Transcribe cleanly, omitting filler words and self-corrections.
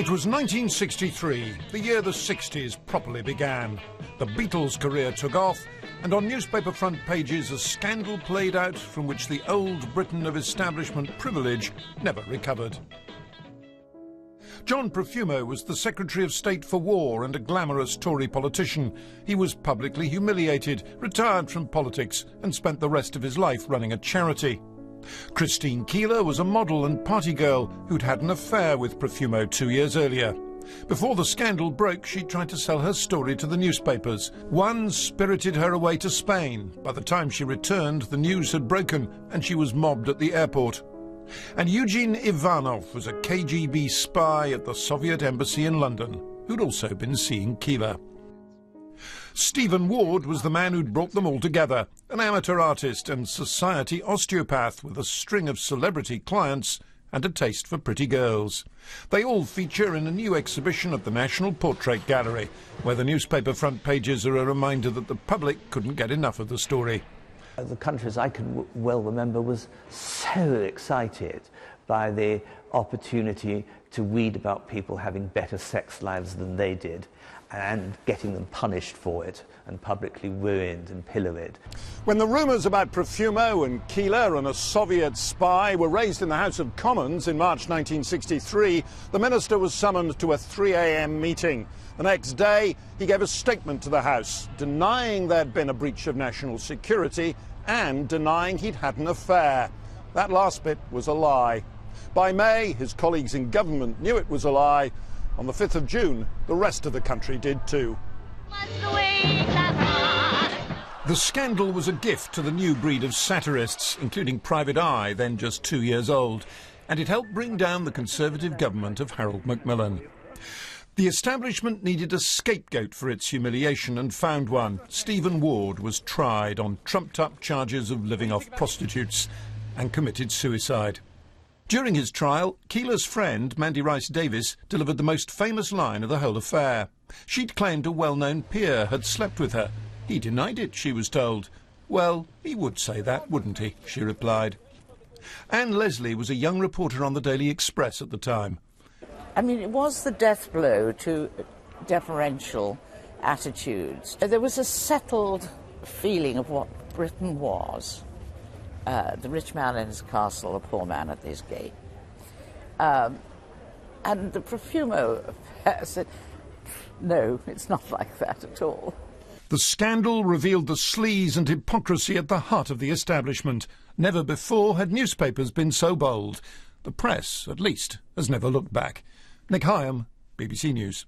It was 1963, the year the 60s properly began. The Beatles' career took off, and on newspaper front pages a scandal played out from which the old Britain of establishment privilege never recovered. John Profumo was the Secretary of State for War and a glamorous Tory politician. He was publicly humiliated, retired from politics, and spent the rest of his life running a charity. Christine Keeler was a model and party girl who'd had an affair with Profumo 2 years earlier. Before the scandal broke, she tried to sell her story to the newspapers. One spirited her away to Spain. By the time she returned, the news had broken and she was mobbed at the airport. And Eugene Ivanov was a KGB spy at the Soviet embassy in London, who'd also been seeing Keeler. Stephen Ward was the man who'd brought them all together, an amateur artist and society osteopath with a string of celebrity clients and a taste for pretty girls. They all feature in a new exhibition at the National Portrait Gallery, where the newspaper front pages are a reminder that the public couldn't get enough of the story. The countries I can well remember was so excited by the opportunity to read about people having better sex lives than they did and getting them punished for it and publicly ruined and pilloried. When the rumours about Profumo and Keeler and a Soviet spy were raised in the House of Commons in March 1963, the minister was summoned to a 3 a.m. meeting. The next day, he gave a statement to the House, denying there'd been a breach of national security and denying he'd had an affair. That last bit was a lie. By May, his colleagues in government knew it was a lie. On the 5th of June, the rest of the country did too. The scandal was a gift to the new breed of satirists, including Private Eye, then just 2 years old, and it helped bring down the Conservative government of Harold Macmillan. The establishment needed a scapegoat for its humiliation and found one. Stephen Ward was tried on trumped-up charges of living off prostitutes and committed suicide. During his trial, Keeler's friend, Mandy Rice Davis, delivered the most famous line of the whole affair. She'd claimed a well-known peer had slept with her. He denied it, she was told. Well, he would say that, wouldn't he? She replied. Anne Leslie was a young reporter on the Daily Express at the time. I mean, it was the death blow to deferential attitudes. There was a settled feeling of what Britain was. The rich man in his castle, the poor man at his gate. And the Profumo affair said, no, it's not like that at all. The scandal revealed the sleaze and hypocrisy at the heart of the establishment. Never before had newspapers been so bold. The press, at least, has never looked back. Nick Hyam, BBC News.